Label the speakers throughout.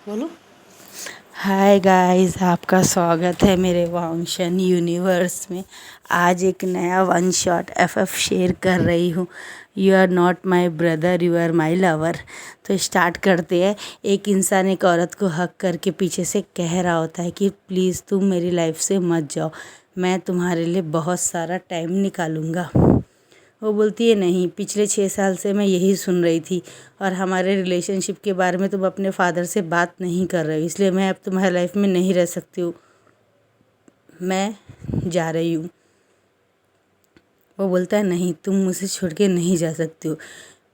Speaker 1: बोलो। Hi guys, आपका स्वागत है मेरे वांशन यूनिवर्स में। आज एक नया वन शॉट एफएफ शेयर कर रही हूँ। You are not my brother, you are my lover. तो स्टार्ट करते हैं। एक इंसान एक औरत को हक करके पीछे से कह रहा होता है कि प्लीज़ तुम मेरी लाइफ से मत जाओ, मैं तुम्हारे लिए बहुत सारा टाइम निकालूंगा। वो बोलती है नहीं, पिछले 6 साल से मैं यही सुन रही थी और हमारे रिलेशनशिप के बारे में तुम अपने फादर से बात नहीं कर रहे हो, इसलिए मैं अब तुम्हारी लाइफ में नहीं रह सकती हूँ, मैं जा रही हूँ। वो बोलता है नहीं, तुम मुझे छोड़ के नहीं जा सकती हो।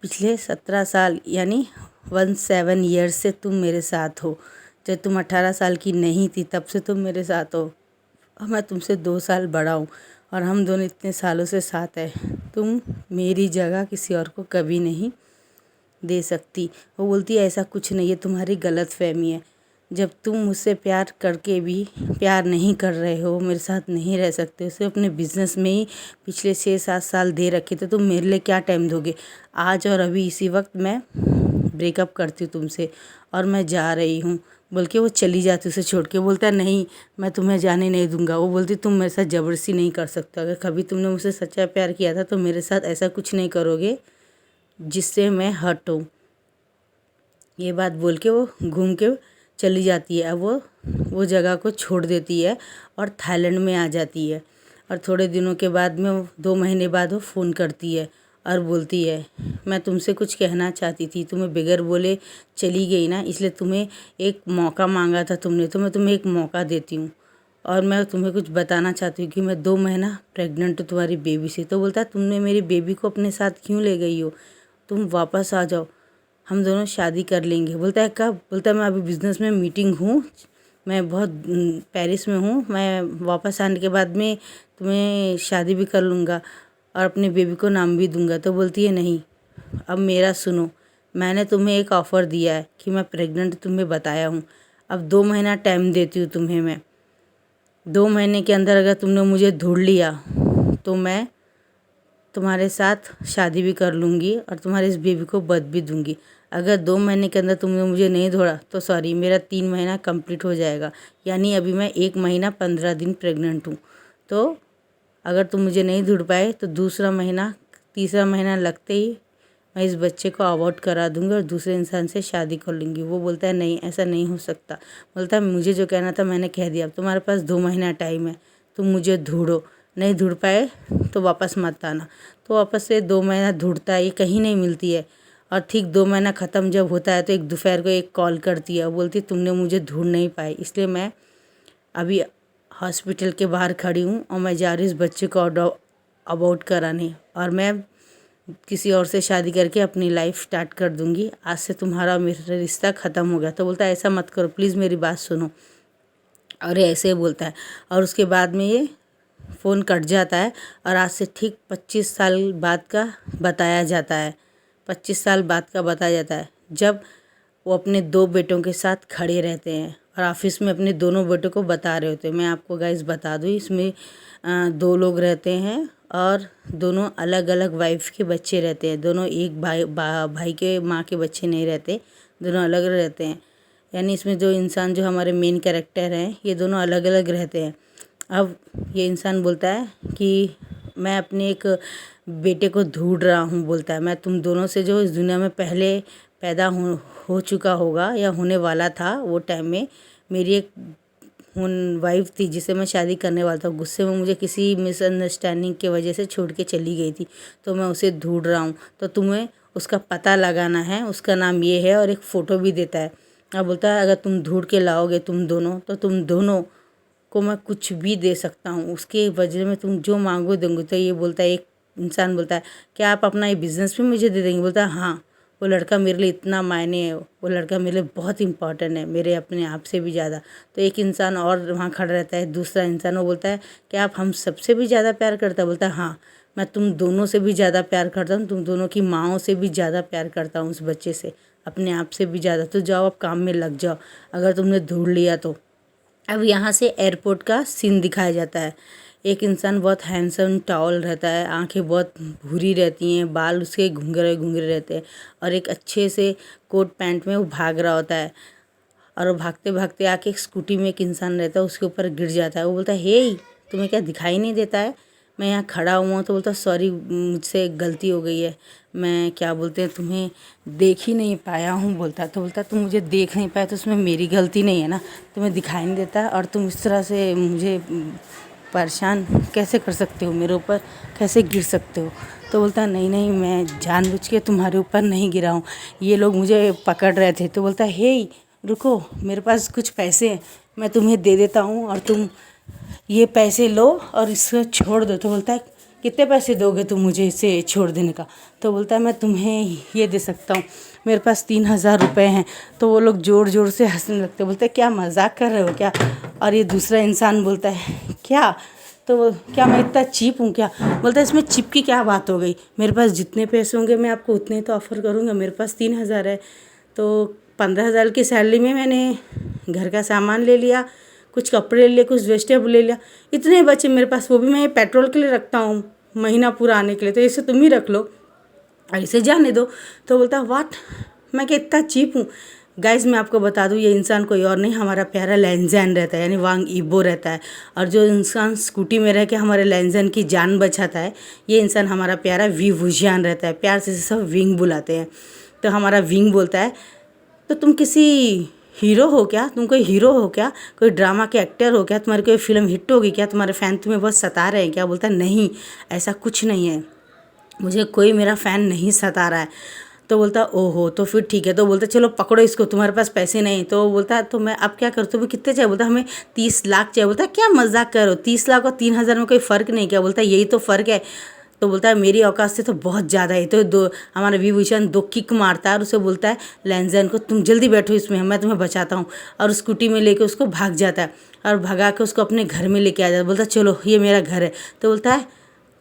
Speaker 1: पिछले 17 साल यानी 17 ईयर्स से तुम मेरे साथ हो। जब तुम 18 साल की नहीं थी तब से तुम मेरे साथ हो और मैं तुमसे 2 साल बड़ा हूँ और हम दोनों इतने सालों से साथ हैं। तुम मेरी जगह किसी और को कभी नहीं दे सकती। वो बोलती है ऐसा कुछ नहीं है, तुम्हारी गलतफहमी है। जब तुम मुझसे प्यार करके भी प्यार नहीं कर रहे हो, मेरे साथ नहीं रह सकते, उसे अपने बिजनेस में ही पिछले 6-7 साल दे रखे, तो तुम मेरे लिए क्या टाइम दोगे। आज और अभी इसी वक्त मैं ब्रेकअप करती हूँ तुमसे और मैं जा रही हूँ बोल के वो चली जाती उसे छोड़ के। बोलता है नहीं, मैं तुम्हें जाने नहीं दूंगा। वो बोलती तुम मेरे साथ ज़बरदस्ती नहीं कर सकते, अगर कभी तुमने मुझसे सच्चा प्यार किया था तो मेरे साथ ऐसा कुछ नहीं करोगे जिससे मैं हर्ट हूँ। ये बात बोल के वो घूम के चली जाती है। अब वो जगह को छोड़ देती है और थाईलैंड में आ जाती है। और थोड़े दिनों के बाद में 2 महीने बाद वो फ़ोन करती है और बोलती है मैं तुमसे कुछ कहना चाहती थी, तुम्हें बगैर बोले चली गई ना, इसलिए तुम्हें एक मौका मांगा था तुमने, तो मैं तुम्हें एक मौका देती हूँ और मैं तुम्हें कुछ बताना चाहती हूँ कि मैं 2 महीना प्रेग्नेंट हूँ तुम्हारी बेबी से। तो बोलता है तुमने मेरी बेबी को अपने साथ क्यों ले गई हो, तुम वापस आ जाओ, हम दोनों शादी कर लेंगे। बोलता है कब। बोलता है मैं अभी बिज़नेस में मीटिंग हूँ, मैं बहुत पेरिस में हूँ, मैं वापस आने के बाद में तुम्हें शादी भी कर लूँगा और अपने बेबी को नाम भी दूँगा। तो बोलती है नहीं, अब मेरा सुनो, मैंने तुम्हें एक ऑफ़र दिया है कि मैं प्रेग्नेंट तुम्हें बताया हूँ, अब 2 महीना टाइम देती हूँ तुम्हें मैं। 2 महीने के अंदर अगर तुमने मुझे ढूंढ लिया तो मैं तुम्हारे साथ शादी भी कर लूँगी और तुम्हारे इस बेबी को बर्थ भी दूँगी। अगर 2 महीने के अंदर तुमने मुझे नहीं ढूंढा तो सॉरी, मेरा 3 महीना कंप्लीट हो जाएगा, यानी अभी मैं 1 महीना 15 दिन प्रेग्नेंट हूँ। तो अगर तुम मुझे नहीं ढूंढ पाए तो दूसरा महीना, तीसरा महीना लगते ही मैं इस बच्चे को अबॉर्ट करा दूँगी और दूसरे इंसान से शादी कर लूँगी। वो बोलता है नहीं, ऐसा नहीं हो सकता। बोलता है मुझे जो कहना था मैंने कह दिया, अब तुम्हारे पास 2 महीना टाइम है, तुम मुझे ढूंढो, नहीं ढूंढ पाए तो वापस मत आना। तो वापस से 2 महीना ढूंढता है, ये कहीं नहीं मिलती है और ठीक 2 महीना ख़त्म जब होता है तो एक दोपहर को एक कॉल करती है और बोलती है तुमने मुझे ढूंढ नहीं पाए, इसलिए मैं अभी हॉस्पिटल के बाहर खड़ी हूँ और मैं जा रही हूँ इस बच्चे को अबॉर्ट कराने और मैं किसी और से शादी करके अपनी लाइफ स्टार्ट कर दूँगी। आज से तुम्हारा और मेरा रिश्ता ख़त्म हो गया। तो बोलता है ऐसा मत करो, प्लीज़ मेरी बात सुनो। और ये ऐसे ही बोलता है और उसके बाद में ये फ़ोन कट जाता है और आज से ठीक 25 साल बाद का बताया जाता है। 25 साल बाद का बताया जाता है जब वो अपने 2 बेटों के साथ खड़े रहते हैं और ऑफिस में अपने दोनों बेटों को बता रहे होते हैं। मैं आपको गाइस बता दूँ, इसमें 2 लोग रहते हैं और दोनों अलग अलग वाइफ के बच्चे रहते हैं। दोनों एक भाई के माँ के बच्चे नहीं रहते, दोनों अलग रहते हैं। यानी इसमें जो इंसान जो हमारे मेन कैरेक्टर हैं ये दोनों अलग अलग रहते हैं। अब ये इंसान बोलता है कि मैं अपने एक बेटे को ढूंढ रहा हूँ। बोलता है मैं तुम दोनों से जो इस दुनिया में पहले पैदा हो चुका होगा या होने वाला था, वो टाइम में मेरी एक वाइफ थी जिसे मैं शादी करने वाला था, गुस्से में मुझे किसी मिसअंडरस्टैंडिंग की वजह से छोड़ के चली गई थी, तो मैं उसे ढूंढ रहा हूँ, तो तुम्हें उसका पता लगाना है, उसका नाम ये है और एक फ़ोटो भी देता है। अब बोलता है अगर तुम ढूंढ के लाओगे तुम दोनों, तो तुम दोनों को मैं कुछ भी दे सकता हूँ, उसके वजह में तुम जो मांगो दूंगी। तो ये बोलता है, एक इंसान बोलता है क्या आप अपना ये बिज़नेस भी मुझे दे देंगे। बोलता है हाँ, वो लड़का मेरे लिए इतना मायने है, वो लड़का मेरे लिए बहुत इंपॉर्टेंट है, मेरे अपने आप से भी ज़्यादा। तो एक इंसान और वहाँ खड़ा रहता है, दूसरा इंसान, वो बोलता है क्या आप हम सबसे भी ज़्यादा प्यार करता है। बोलता है हाँ, मैं तुम दोनों से भी ज़्यादा प्यार करता हूँ, तुम दोनों की माँओं से भी ज़्यादा प्यार करता हूँ, उस बच्चे से, अपने आप से भी ज़्यादा। तो जाओ अब काम में लग जाओ, अगर तुमने ढूंढ लिया तो। अब यहाँ से एयरपोर्ट का सीन दिखाया जाता है। एक इंसान बहुत हैंडसम टॉल रहता है, आंखें बहुत भूरी रहती हैं, बाल उसके घुंघरे घुंघरे रहते हैं और एक अच्छे से कोट पैंट में वो भाग रहा होता है। और वो भागते भागते आके एक स्कूटी में एक इंसान रहता है, उसके ऊपर गिर जाता है। वो बोलता है, हे तुम्हें क्या दिखाई नहीं देता है, मैं यहाँ खड़ा हुआ हूँ। तो बोलता है, सॉरी मुझसे गलती हो गई है, मैं क्या बोलते हैं तुम्हें देख ही नहीं पाया हूँ बोलता है। तो बोलता है, तुम मुझे देख नहीं पाए तो उसमें मेरी गलती नहीं है ना, तुम्हें दिखाई नहीं देता और तुम इस तरह से मुझे परेशान कैसे कर सकते हो, मेरे ऊपर कैसे गिर सकते हो। तो बोलता है, नहीं नहीं, मैं जानबूझ के तुम्हारे ऊपर नहीं गिरा हूँ, ये लोग मुझे पकड़ रहे थे। तो बोलता है, हे रुको, मेरे पास कुछ पैसे हैं, मैं तुम्हें दे देता हूँ और तुम ये पैसे लो और इसको छोड़ दो। तो बोलता है, कितने पैसे दोगे तुम मुझे इसे छोड़ देने का। तो बोलता है, मैं तुम्हें ये दे सकता हूँ, मेरे पास 3,000 रुपये हैं। तो वो लोग ज़ोर ज़ोर से हंसने लगते, बोलते हैं, क्या मजाक कर रहे हो क्या। और ये दूसरा इंसान बोलता है, क्या, तो क्या मैं इतना चीप हूँ क्या। बोलता है, इसमें चिप की क्या बात हो गई, मेरे पास जितने पैसे होंगे मैं आपको उतने तो ऑफ़र करूँगा, मेरे पास 3,000 है। तो 15,000 की सैलरी में मैंने घर का सामान ले लिया, कुछ कपड़े ले लिए, कुछ वेजिटेबल ले लिया, इतने बचे मेरे पास, वो भी मैं पेट्रोल के लिए रखता हूँ महीना पूरा आने के लिए, तो इसे तुम ही रख लो और इसे जाने दो। तो बोलता है, वाट, मैं क्या इतना चीप हूँ। गाइस मैं आपको बता दूँ, ये इंसान कोई और नहीं, हमारा प्यारा लैंजन रहता है, यानी वांग ईबो रहता है। और जो इंसान स्कूटी में रह के हमारे लैंजन की जान बचाता है, ये इंसान हमारा प्यारा वी वुजियान रहता है, प्यार से सब विंग बुलाते हैं। तो हमारा विंग बोलता है, तो तुम किसी हीरो हो क्या, तुम कोई हीरो हो क्या, कोई ड्रामा के एक्टर हो क्या, तुम्हारी कोई फिल्म हिट होगी क्या, तुम्हारे फ़ैन तुम्हें बहुत सता रहे हैं क्या। बोलता है, नहीं ऐसा कुछ नहीं है, मुझे कोई मेरा फ़ैन नहीं सता रहा है। तो बोलता, ओहो तो फिर ठीक है। तो बोलता, चलो पकड़ो इसको, तुम्हारे पास पैसे नहीं। तो बोलता है, तो मैं अब क्या करूँ, तुम्हें कितने चाहिए। बोलता, हमें 30 लाख चाहिए। बोलता, क्या मजाक करो, 30 लाख और 3,000 में कोई फ़र्क नहीं क्या। बोलता, यही तो फ़र्क है। तो बोलता है, मेरी औकात से तो बहुत ज़्यादा है। तो दो हमारा विभूषण 2 किक मारता है और उसे बोलता है लैंजन को, तुम जल्दी बैठो इसमें, मैं तुम्हें बचाता हूँ। और स्कूटी में लेके उसको भाग जाता है और भगा के उसको अपने घर में लेके आ जाता है। बोलता, चलो ये मेरा घर है। तो बोलता है,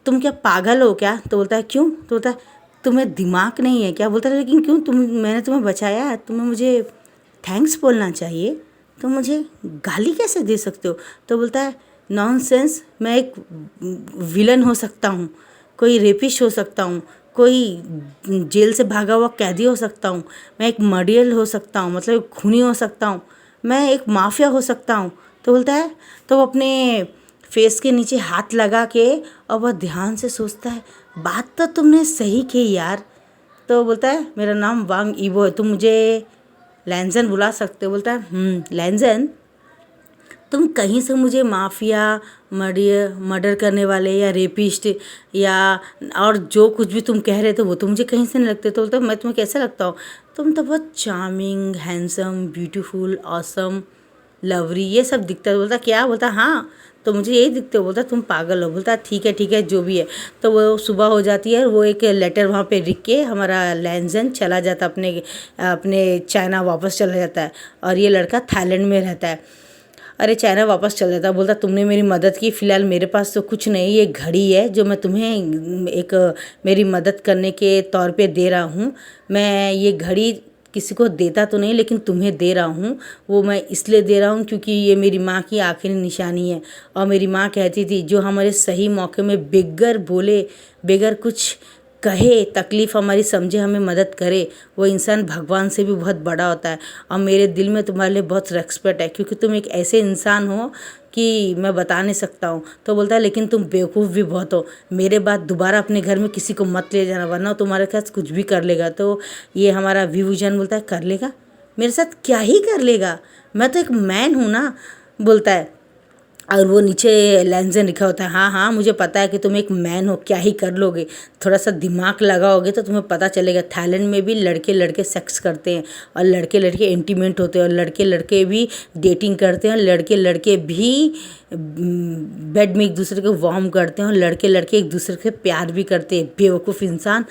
Speaker 1: तुम क्या पागल हो क्या। तो बोलता है, क्यों। तो बोलता है, तुम्हें दिमाग नहीं है क्या। बोलता है, लेकिन क्यों, मैंने तुम्हें बचाया है, तुम्हें मुझे थैंक्स बोलना चाहिए, तुम मुझे गाली कैसे दे सकते हो। तो बोलता है, नॉनसेंस, मैं एक विलन हो सकता हूँ, कोई रेपिस्ट हो सकता हूँ, कोई जेल से भागा हुआ कैदी हो सकता हूँ, मैं एक मर्डरर हो सकता हूँ, मतलब एक खूनी हो सकता हूँ, मैं एक माफिया हो सकता हूँ। तो बोलता है, तो वो अपने फेस के नीचे हाथ लगा के और वह ध्यान से सोचता है, बात तो तुमने सही की यार। तो बोलता है, मेरा नाम वांग ईबो है, तुम मुझे लैंजन बुला सकते हो। बोलता है, लैंजन, तुम कहीं से मुझे माफिया, मर्डर करने वाले या रेपिस्ट या और जो कुछ भी तुम कह रहे थे वो तो मुझे कहीं से नहीं लगते। तो बोलता, मैं तुम्हें कैसे लगता हूँ, तुम तो बहुत चार्मिंग, हैंडसम, ब्यूटीफुल, ऑसम, लवरी ये सब दिखता है। बोलता, क्या। बोलता, हाँ तो मुझे यही दिखते हो। बोलता, तुम पागल हो। बोलता, ठीक है जो भी है। तो वो सुबह हो जाती है और वो एक लेटर वहाँ पे लिख के हमारा लैंजन चला जाता, अपने अपने चाइना वापस चला जाता है। और ये लड़का थाईलैंड में रहता है। अरे चाइना वापस चल जाता। बोलता, तुमने मेरी मदद की, फ़िलहाल मेरे पास तो कुछ नहीं, ये घड़ी है जो मैं तुम्हें एक मेरी मदद करने के तौर पे दे रहा हूँ। मैं ये घड़ी किसी को देता तो नहीं, लेकिन तुम्हें दे रहा हूँ। वो मैं इसलिए दे रहा हूँ क्योंकि ये मेरी माँ की आखिरी निशानी है। और मेरी माँ कहती थी, जो हमारे सही मौके में बेगर बोले, बेगर कुछ कहे, तकलीफ़ हमारी समझे, हमें मदद करे, वो इंसान भगवान से भी बहुत बड़ा होता है। और मेरे दिल में तुम्हारे लिए बहुत रेस्पेक्ट है, क्योंकि तुम एक ऐसे इंसान हो कि मैं बता नहीं सकता हूँ। तो बोलता है, लेकिन तुम बेवकूफ़ भी बहुत हो, मेरे बाद दोबारा अपने घर में किसी को मत ले जाना, वरना तुम्हारे साथ कुछ भी कर लेगा। तो ये हमारा विभूजन बोलता है, कर लेगा, मेरे साथ क्या ही कर लेगा, मैं तो एक मैन हूँ ना। बोलता है, और वो नीचे लैंजन लिखा होता है, हाँ हाँ मुझे पता है कि तुम एक मैन हो, क्या ही कर लोगे, थोड़ा सा दिमाग लगाओगे तो तुम्हें पता चलेगा। थाईलैंड में भी लड़के लड़के सेक्स करते हैं और लड़के लड़के इंटीमेट होते हैं और लड़के लड़के भी डेटिंग करते हैं और लड़के लड़के भी बेड में एक दूसरे को वार्म करते हैं और लड़के लड़के एक दूसरे से प्यार भी करते हैं। बेवकूफ़ इंसान।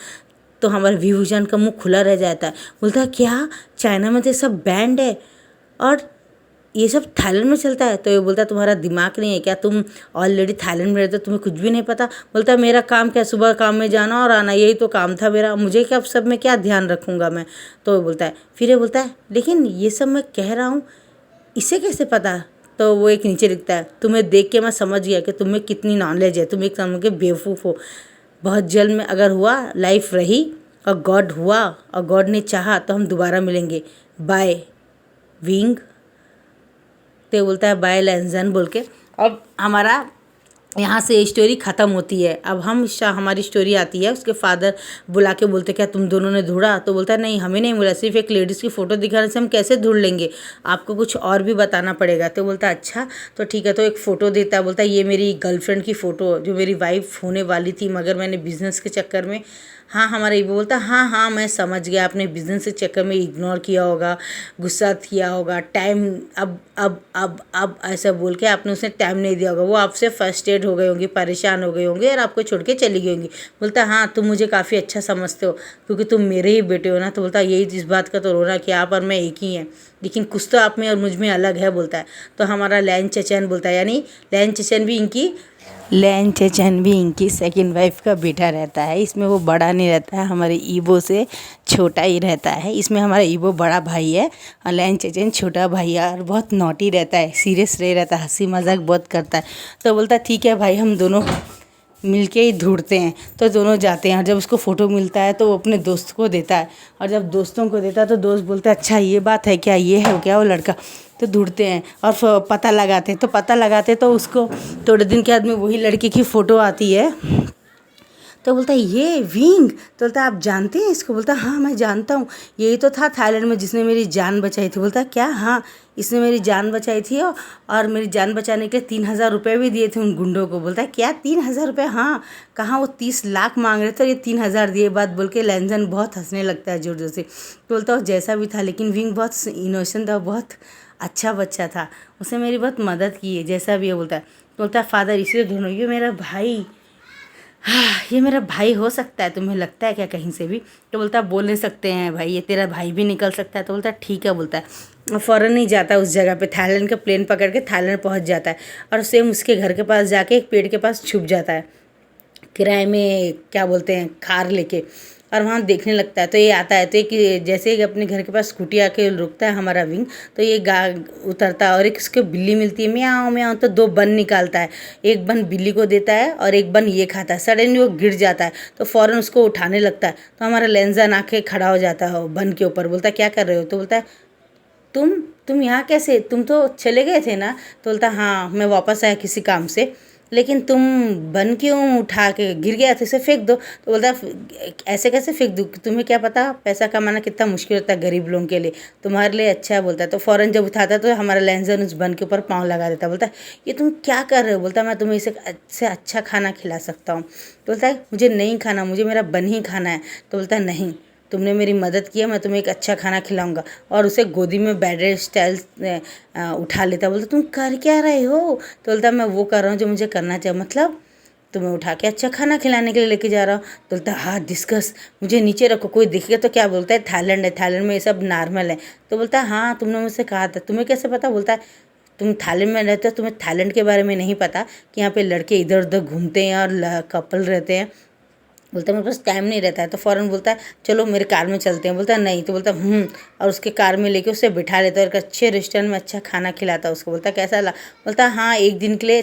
Speaker 1: तो हमारे विभूषण का मुँह खुला रह जाता है। बोलता है, क्या चाइना में तो सब बैंड है और ये सब थाईलैंड में चलता है। तो ये बोलता है, तुम्हारा दिमाग नहीं है क्या, तुम ऑलरेडी थाईलैंड में रहते हो, तुम्हें कुछ भी नहीं पता। बोलता है, मेरा काम क्या, सुबह काम में जाना और आना, यही तो काम था मेरा, मुझे क्या सब में क्या ध्यान रखूँगा मैं। तो ये बोलता है, फिर ये बोलता है, लेकिन ये सब मैं कह रहा हूँ इसे कैसे पता। तो वो एक नीचे लिखता है, तुम्हें देख के मैं समझ गया कि तुम्हें कितनी नॉलेज है, तुम एक समझ के बेवकूफ़ हो। बहुत जल्द में अगर हुआ लाइफ रही और गॉड हुआ और गॉड ने चाहा तो हम दोबारा मिलेंगे। बाय विंग। तो बोलता है बाय लैंजन बोल के। अब हमारा यहाँ से स्टोरी ख़त्म होती है। अब हमारी स्टोरी आती है, उसके फादर बुला के बोलते क्या तुम दोनों ने ढूंढा? तो बोलता है नहीं हमें नहीं मिला, सिर्फ एक लेडीज़ की फ़ोटो दिखाने से हम कैसे ढूंढ लेंगे, आपको कुछ और भी बताना पड़ेगा। तो बोलता है अच्छा तो ठीक है। तो एक फ़ोटो देता है, बोलता है ये मेरी गर्लफ्रेंड की फ़ोटो जो मेरी वाइफ होने वाली थी, मगर मैंने बिज़नेस के चक्कर में, हाँ हमारा ईबो बोलता हाँ हाँ मैं समझ गया, आपने बिज़नेस के चक्कर में इग्नोर किया होगा, गुस्सा किया होगा, टाइम अब ऐसा बोल के आपने उसे टाइम नहीं दिया होगा, वो आपसे फर्स्ट्रेट हो गए होंगे, परेशान हो गए होंगे और आपको छोड़ के चली गई होंगी। बोलता हाँ तुम मुझे काफ़ी अच्छा समझते हो क्योंकि तुम मेरे ही बेटे हो ना। तो बोलता यही इस बात का तो रोना कि आप और मैं एक ही हैं, लेकिन कुछ तो आप में और मुझ में अलग है बोलता है। तो हमारा लैन चचन बोलता है, यानी लैन चचन भी इनकी सेकंड वाइफ का बेटा रहता है। इसमें वो बड़ा नहीं रहता है, हमारे ईबो से छोटा ही रहता है। इसमें हमारा ईबो बड़ा भाई है और लैन चचन छोटा भाई है और बहुत नॉटी रहता है, सीरियस नहीं रहता, हंसी मजाक बहुत करता है। तो बोलता है ठीक है भाई हम दोनों मिलके ही ढूंढते हैं। तो दोनों जाते हैं और जब उसको फ़ोटो मिलता है तो वो अपने दोस्त को देता है और जब दोस्तों को देता है तो दोस्त बोलता है अच्छा ये बात है क्या, ये है क्या वो लड़का। तो ढूंढते हैं और पता लगाते तो उसको थोड़े दिन के बाद में वही लड़के की फ़ोटो आती है। तो बोलता है ये विंग, तो बोलता है आप जानते हैं इसको? बोलता है हाँ मैं जानता हूँ, यही तो था थाईलैंड में जिसने मेरी जान बचाई थी। बोलता है क्या? हाँ इसने मेरी जान बचाई थी और मेरी जान बचाने के लिए 3,000 रुपये भी दिए थे उन गुंडों को। बोलता है क्या 3,000 रुपये? हाँ कहाँ, वो 30 लाख मांग रहे थे और ये 3,000 दिए। बात बोल के लैंजन बहुत हंसने लगता है जोर जोर से। तो बोलता है जैसा भी था, लेकिन विंग बहुत इनोसेंट था, बहुत अच्छा बच्चा था, उसने मेरी बहुत मदद की है, जैसा भी है। बोलता है फादर इसलिए ढूंढो, ये मेरा भाई, हाँ ये मेरा भाई हो सकता है, तुम्हें लगता है क्या कहीं से भी? तो बोलता है बोल नहीं सकते हैं भाई, ये तेरा भाई भी निकल सकता है। तो बोलता है ठीक है। बोलता है फ़ौरन नहीं जाता उस जगह पे, थाईलैंड का प्लेन पकड़ के थाईलैंड पहुंच जाता है और सेम उसके घर के पास जाके एक पेड़ के पास छुप जाता है, किराए में क्या बोलते हैं कार लेके, और वहाँ देखने लगता है। तो ये आता है तो एक जैसे ही अपने घर के पास स्कूटी आके रुकता है हमारा विंग, तो ये उतरता है और एक उसको बिल्ली मिलती है, म्याऊं म्याऊं, तो 2 बन निकालता है, एक बन बिल्ली को देता है और एक बन ये खाता है। सडनली वो गिर जाता है तो फ़ौरन उसको उठाने लगता है। तो हमारा लेंजन आके खड़ा हो जाता है बन के ऊपर। बोलता है क्या कर रहे हो? तो बोलता है तुम यहाँ कैसे, तुम तो चले गए थे ना? तो बोलता हाँ मैं वापस आया किसी काम से, लेकिन तुम बन क्यों उठा के गिर गया था, इसे फेंक दो। तो बोलता ऐसे कैसे फेंक दूँ, तुम्हें क्या पता पैसा कमाना कितना मुश्किल होता है गरीब लोगों के लिए, तुम्हारे लिए अच्छा है। बोलता है तो फ़ौरन जब उठाता है तो हमारा लैंजन उस बन के ऊपर पाँव लगा देता है। बोलता है ये तुम क्या कर रहे हो? बोलता है मैं तुम्हें इससे अच्छा खाना खिला सकता हूँ। तो बोलता है मुझे नहीं खाना, मुझे मेरा बन ही खाना है। तो बोलता है नहीं, तुमने मेरी मदद की है, मैं तुम्हें एक अच्छा खाना खिलाऊंगा, और उसे गोदी में बेड स्टाइल उठा लेता। बोलता तुम कर क्या रहे हो? तो बोलता मैं वो कर रहा हूँ जो मुझे करना चाहिए, मतलब तुम्हें उठा के अच्छा खाना खिलाने के लिए लेके जा रहा हूँ। तो बोलता हाँ डिस्कस, मुझे नीचे रखो, कोई दिखेगा तो क्या? बोलता है थाईलैंड है, थाईलैंड में ये सब नॉर्मल है। तो बोलता है हाँ तुमने मुझसे कहा था, तुम्हें कैसे पता? बोलता है तुम थाईलैंड में रहते हो, तुम्हें थाईलैंड के बारे में नहीं पता कि यहाँ पे लड़के इधर उधर घूमते हैं और कपल रहते हैं। बोलता है मेरे पास टाइम नहीं रहता है। तो फ़ौरन बोलता है चलो मेरे कार में चलते हैं। बोलता है नहीं। तो बोलता और उसके कार में लेके उसे बिठा लेता है और एक अच्छे रेस्टोरेंट में अच्छा खाना खिलाता है उसको। बोलता है कैसा लगा? बोलता है हाँ एक दिन के लिए